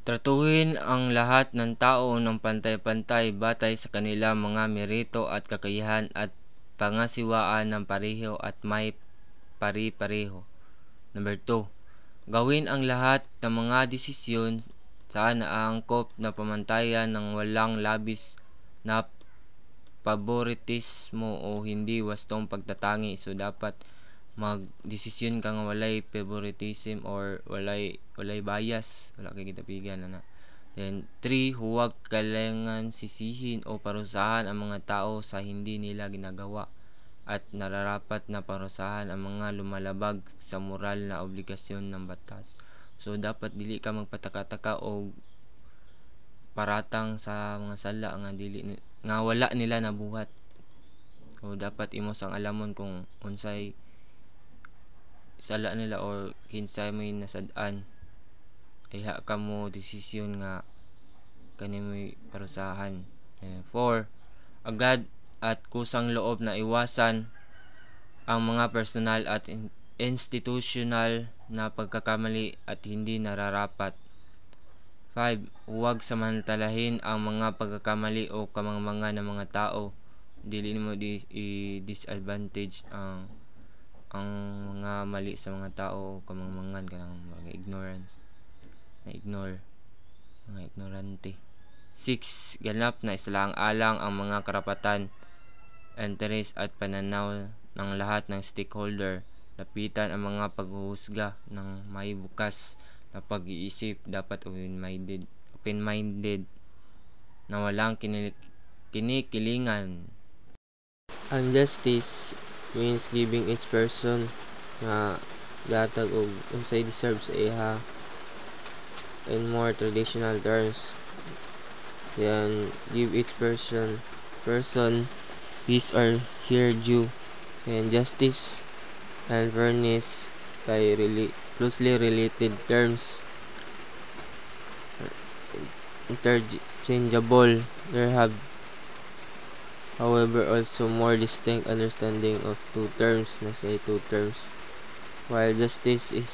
Tratuhin ang lahat ng tao ng pantay-pantay batay sa kanilang mga merito at kakayahan at pangasiwaan ng pareho at may pari-pareho. Number 2. Gawin ang lahat ng mga desisyon sa naangkop na pamantayan ng walang labis na paboritismo o hindi wastong pagtatangi. So dapat magdesisyon ka nga walay favoritism or walay bias, wala kay kitapigan na. Then 3, huwag kailangan sisihin o parusahan ang mga tao sa hindi nila ginagawa at nararapat na parusahan ang mga lumalabag sa moral na obligasyon ng batas. So dapat dili ka magpataka-taka o paratang sa mga sala nga wala nila nabuhat. So dapat imo sang alamon kung unsay sala nila or kinsay may nasad-an. Iha ka mo desisyon nga kanimoy parusahan. 4. Agad at kusang loob na iwasan ang mga personal at institutional na pagkakamali at hindi nararapat. 5. Huwag samantalahin ang mga pagkakamali o kamangmangan ng mga tao. Dili mo i-disadvantage ang mga mali sa mga tao o kamangmangan kanang mga ignorance na ignore mga ignorante. 6. Ganap na isalang-alang ang mga karapatan, interes at pananaw ng lahat ng stakeholder. Lapitan ang mga paghuhusga ng may bukas na pag-iisip, dapat open-minded na walang kinikilingan. Ang justice means giving each person nga gatag og unsay deserve sa iha. In more traditional terms, yan give each person his or her due. And justice and fairness kay closely related terms, interchangeable. There have however also more distinct understanding of two terms. While justice is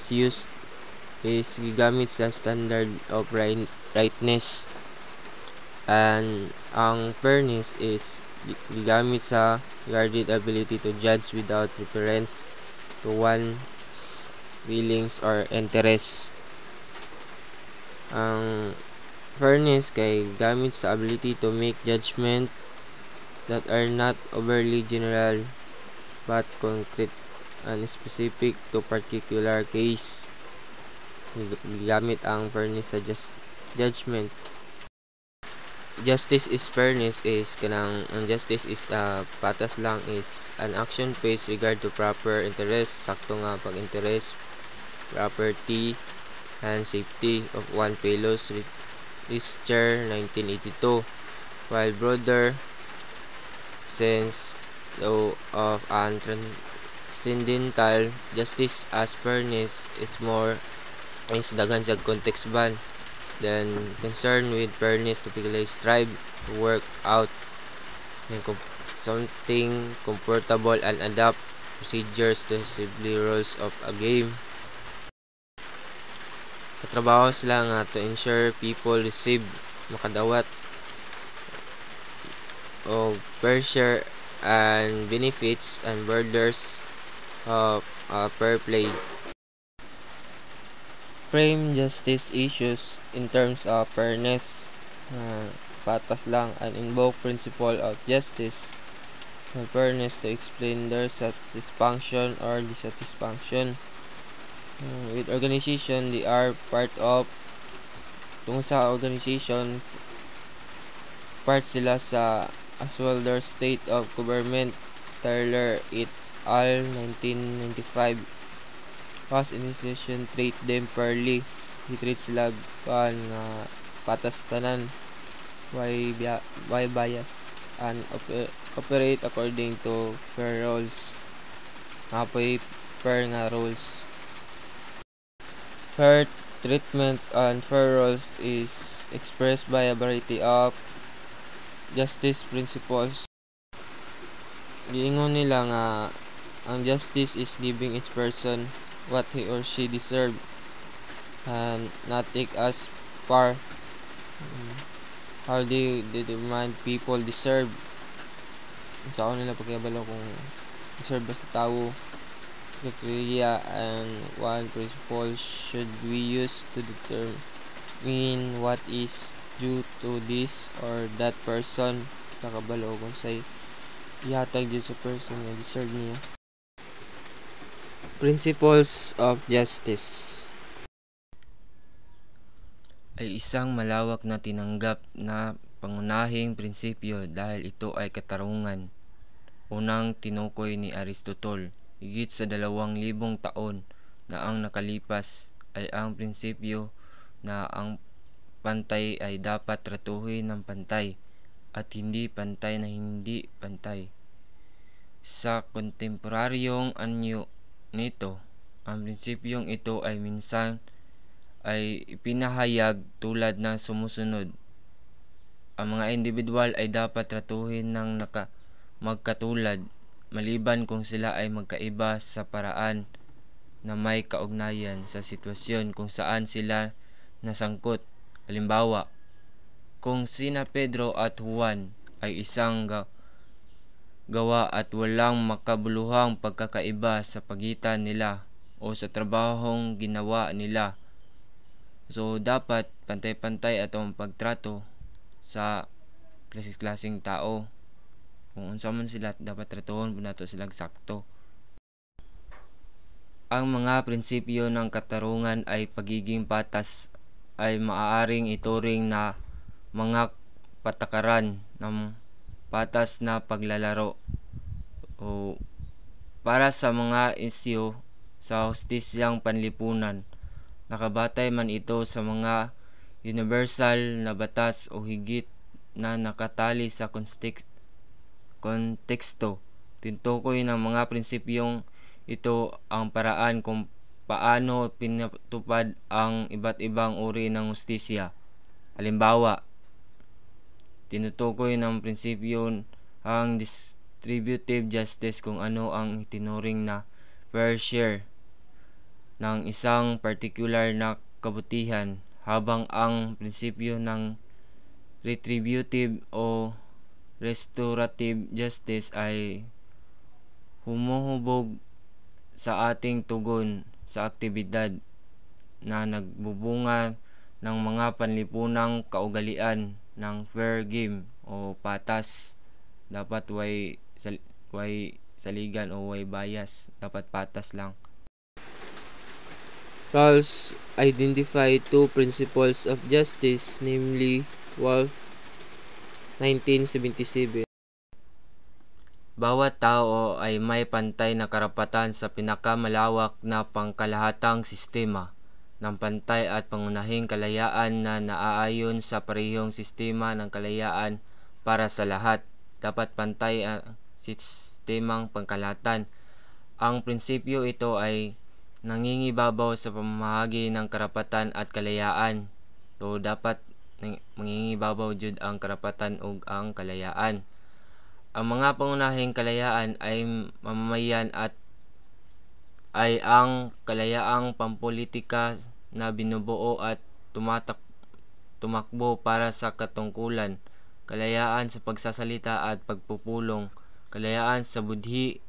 gigamit sa standard of rightness, and ang fairness is gigamit sa guarded ability to judge without reference to one's feelings or interests. Ang fairness kay gamit sa ability to make judgment that are not overly general but concrete and specific to particular case. Gamit ang fairness sa judgment. Justice is fairness is kanang ang justice is patas lang is an action based regard to proper interest, sakto nga pag-interest, property and safety of one fellows. Richter 1982. While broader sense though of an transcendental justice as fairness is daghan sa context ban, then concern with fairness typically strive to work out something comfortable and adapt procedures to simply rules of a game. Katrabaho sila nga to ensure people receive makadawat o fair share and benefits and borders of fair play. Frame justice issues in terms of fairness, patas lang, and invoke principle of justice and fairness to explain their satisfaction or dissatisfaction. With organization they are part of, tungkol sa organization, part sila sa as well their state of government. Taylor et al. 1995. Past institution treat them fairly. Treat sila nga patas tanan, why bias, and operate according to fair rules. Apoy fair nga rules. Fair treatment and fair rules is expressed by a variety of justice principles. Giingon nila nga ang justice is giving each person what he or she deserve and not take as far. How do you determine people deserve? Sa ako nila pagkabalo kung deserve ba sa tao. Criteria and one principle should we use to determine what is due to this or that person. Nakabalo kung say ihatag dyan sa person na deserve niya. Principles of justice ay isang malawak na tinanggap na pangunahing prinsipyo dahil ito ay katarungan. Unang tinukoy ni Aristotle higit sa 2,000 taon na ang nakalipas ay ang prinsipyo na ang pantay ay dapat tratuhin ng pantay at hindi pantay na hindi pantay. Sa kontemporaryong anyo nito, ang prinsipyong ito ay minsan ay ipinahayag tulad ng sumusunod. Ang mga individual ay dapat tratuhin ng magkatulad maliban kung sila ay magkaiba sa paraan na may kaugnayan sa sitwasyon kung saan sila nasangkot. Halimbawa, kung sina Pedro at Juan ay isang gawa at walang makabuluhang pagkakaiba sa pagitan nila o sa trabahong ginawa nila, so dapat pantay-pantay atong pagtrato sa klaseng tao. Kung unsa man sila, dapat tratuhon po nato silang sakto. Ang mga prinsipyo ng katarungan ay pagiging patas ay maaaring ituring na mga patakaran ng patas na paglalaro o para sa mga isyu sa hustisyang panlipunan. Nakabatay man ito sa mga universal na batas o higit na nakatali sa konteksto. Tinutukoy ng mga prinsipyong ito ang paraan kung paano pinatupad ang iba't ibang uri ng hustisya. Halimbawa, tinutukoy ng prinsipyo ang distributive justice kung ano ang itinuring na fair share ng isang particular na kabutihan, habang ang prinsipyo ng retributive o restorative justice ay humuhubog sa ating tugon sa aktibidad na nagbubunga ng mga panlipunang kaugalian ng fair game o patas. Dapat way saligan o way bias, dapat patas lang. Rawls identified two principles of justice, namely Wolff 1977. Bawat tao ay may pantay na karapatan sa pinakamalawak na pangkalahatang sistema ng pantay at pangunahing kalayaan na naaayon sa parehong sistema ng kalayaan para sa lahat. Dapat pantay ang sistemang pangkalahatan. Ang prinsipyo ito ay nangingibabaw sa pamamahagi ng karapatan at kalayaan. So dapat mangingibabaw jud ang karapatan ug ang kalayaan. Ang mga pangunahing kalayaan ay mamamayan at ay ang kalayaang pampolitika na binubuo at tumakbo para sa katungkulan, kalayaan sa pagsasalita at pagpupulong, kalayaan sa budhi,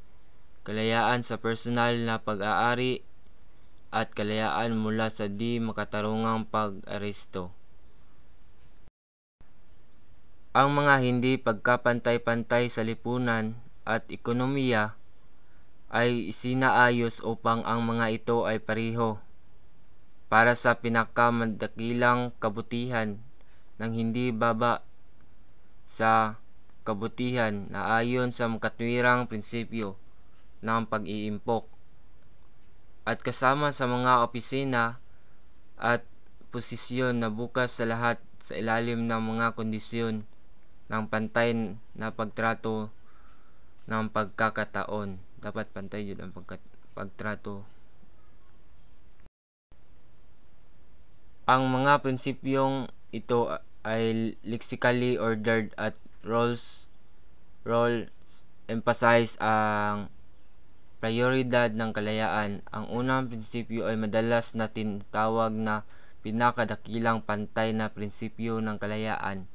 kalayaan sa personal na pag-aari, at kalayaan mula sa di makatarungang pag-aresto. Ang mga hindi pagkapantay-pantay sa lipunan at ekonomiya ay isinaayos upang ang mga ito ay pareho para sa pinakamadakilang kabutihan ng hindi baba sa kabutihan na ayon sa makatwirang prinsipyo ng pag-iimpok, at kasama sa mga opisina at posisyon na bukas sa lahat sa ilalim ng mga kondisyon ng pantay na pagtrato ng pagkakataon. Dapat pantay yun ang pagtrato. Ang mga prinsipyong ito ay lexically ordered at Rawls emphasize ang prioridad ng kalayaan. Ang unang prinsipyo ay madalas na tinatawag na pinakadakilang pantay na prinsipyo ng kalayaan.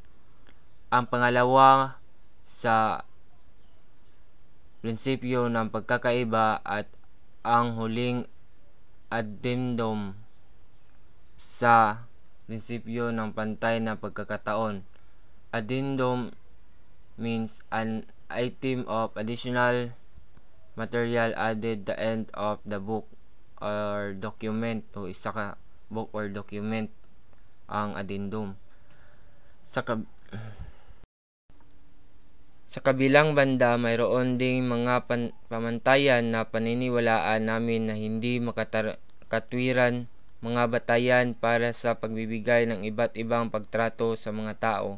Ang pangalawa sa prinsipyo ng pagkakaiba at ang huling addendum sa prinsipyo ng pantay na pagkakataon. Addendum means an item of additional material added the end of the book or document, o isa ka book or document ang addendum. Sa kabilang banda, mayroon ding mga pamantayan na paniniwalaan namin na hindi makatwiran, mga batayan para sa pagbibigay ng iba't ibang pagtrato sa mga tao.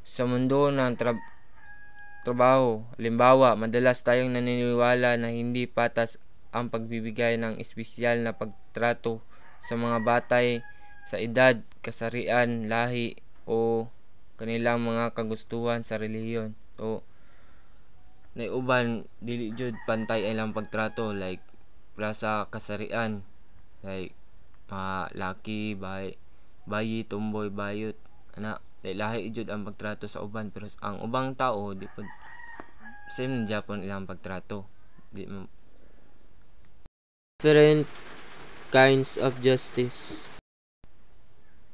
Sa mundo ng trabaho, halimbawa, madalas tayong naniniwala na hindi patas ang pagbibigay ng espesyal na pagtrato sa mga batay sa edad, kasarian, lahi, o kanilang mga kagustuhan sa relihiyon. So, naiuban dili jud pantay ilang pagtrato, like para sa kasarian, like laki, bayi, tumboy, bayot, ana, lahi jud ang pagtrato sa uban, pero ang ubang tao di pud same Japon ilang pagtrato. Different kinds of justice.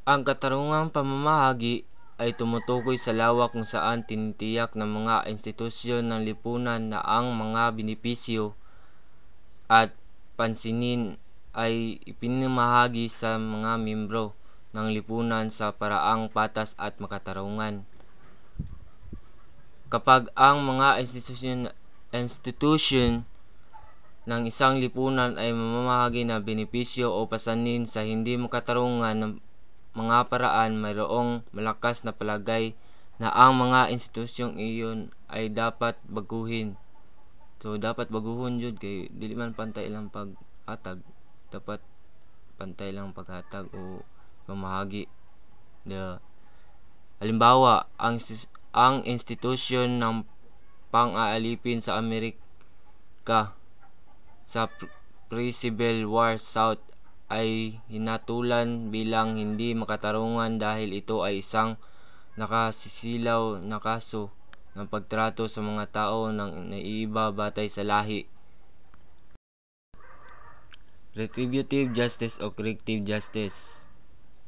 Ang katarungang pamamahagi ay tumutukoy sa lawak kung saan tinitiyak ng mga institusyon ng lipunan na ang mga benepisyo at pansinin ay ipinamahagi sa mga miyembro ng lipunan sa paraang patas at makatarungan. Kapag ang mga institusyon ng isang lipunan ay mamamahagi ng benepisyo o pasanin sa hindi makatarungan ng mga paraan, mayroong malakas na palagay na ang mga institusyong iyon ay dapat baguhin. So, dapat baguhon jud kay dili man pantay lang paghatag, dapat pantay lang paghatag o mamahagi. Halimbawa, ang institusyon ng pang-aalipin sa Amerika sa pre-Civil War South ay hinatulan bilang hindi makatarungan dahil ito ay isang nakasisilaw na kaso ng pagtrato sa mga tao ng naiiba batay sa lahi. Retributive justice o corrective justice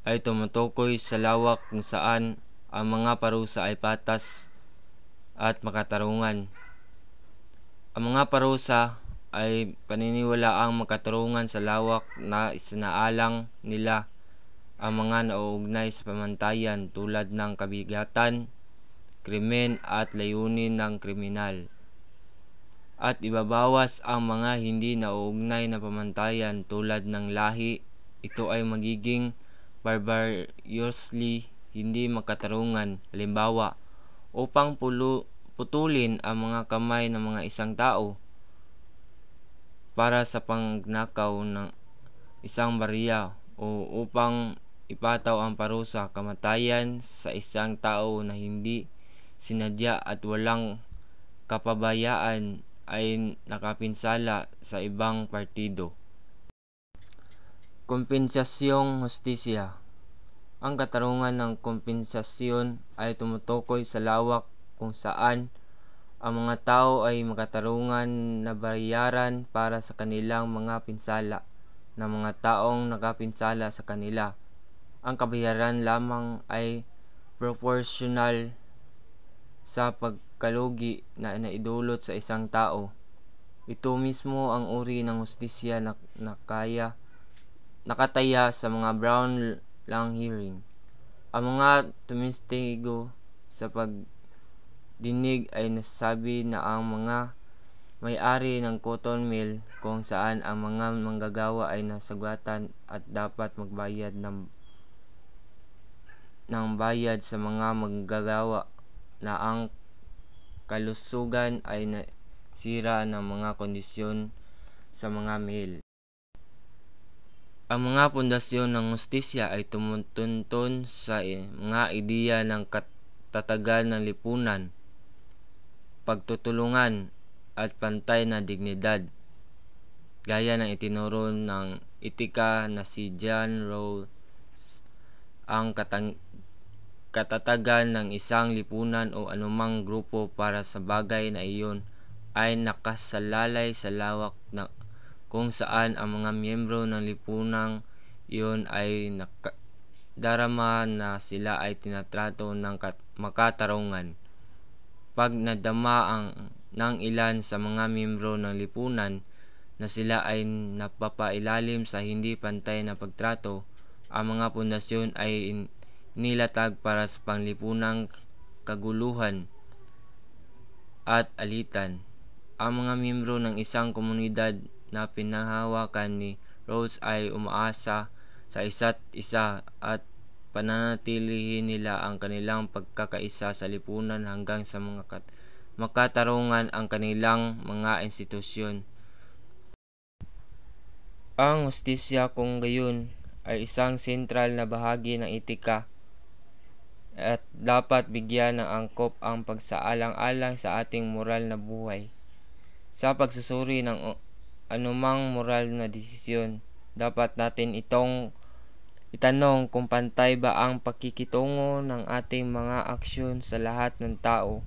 ay tumutukoy sa lawak kung saan ang mga parusa ay patas at makatarungan. Ang mga parusa ay paniniwalaang makatarungan sa lawak na isinaalang nila ang mga nauugnay sa pamantayan tulad ng kabigatan, krimen at layunin ng kriminal, at ibabawas ang mga hindi nauugnay na pamantayan tulad ng lahi. Ito ay magiging barbarously hindi makatarungan. Halimbawa, upang putulin ang mga kamay ng mga isang tao para sa pangnakaw ng isang barya, o upang ipataw ang parusa kamatayan sa isang tao na hindi sinadya at walang kapabayaan, ay nakapinsala sa ibang partido. Kompensasyong hustisya. Ang katarungan ng kompensasyon ay tumutukoy sa lawak kung saan ang mga tao ay makatarungan na bayaran para sa kanilang mga pinsala ng mga taong nakapinsala sa kanila. Ang kabayaran lamang ay proporsyonal sa pagkalugi na naidulot sa isang tao. Ito mismo ang uri ng hustisya na nakataya sa mga Brown lang hearing. Ang mga tumestigo sa pagdinig ay nasasabi na ang mga may-ari ng cotton mill kung saan ang mga manggagawa ay nasugatan at dapat magbayad ng bayad sa mga manggagawa, na ang kalusugan ay nasira ng mga kondisyon sa mga mill. Ang mga pundasyon ng hustisya ay tumutuntun sa mga ideya ng katatagan ng lipunan, pagtutulungan, at pantay na dignidad, gaya ng itinuro ng etika na si John Rawls ang katatagan ng isang lipunan o anumang grupo para sa bagay na iyon ay nakasalalay sa lawak na kung saan ang mga miyembro ng lipunang iyon ay darama na sila ay tinatrato ng makatarungan. Pag nadama ng ilan sa mga miyembro ng lipunan na sila ay napapailalim sa hindi pantay na pagtrato, ang mga pundasyon ay nilatag para sa panglipunang kaguluhan at alitan. Ang mga miyembro ng isang komunidad na pinahawakan ni Rhodes ay umaasa sa isa't isa at pananatilihin nila ang kanilang pagkakaisa sa lipunan hanggang sa makatarungan ang kanilang mga institusyon. Ang hustisya kung gayon ay isang sentral na bahagi ng etika at dapat bigyan ng angkop ang pagsaalang-alang sa ating moral na buhay. Sa pagsusuri ng anumang moral na desisyon, dapat natin itong itanong kung pantay ba ang pakikitungo ng ating mga aksyon sa lahat ng tao.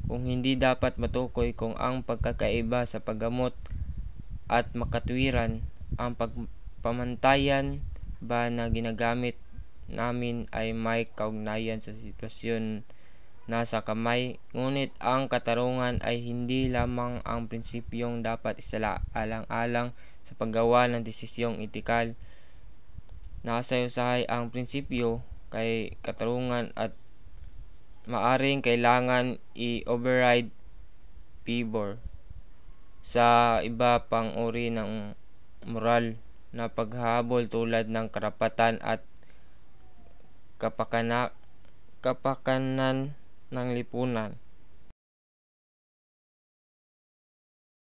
Kung hindi, dapat matukoy kung ang pagkakaiba sa paggamot at makatwiran, ang pamantayan ba na ginagamit namin ay may kaugnayan sa sitwasyon na sa kamay, ngunit ang katarungan ay hindi lamang ang prinsipyong dapat isaalang-alang sa paggawa ng desisyong etikal. Nakasaysahay ang prinsipyo kay katarungan at maaring kailangan i-override pabor sa iba pang uri ng moral na paghahabol tulad ng karapatan at kapakanan ng lipunan.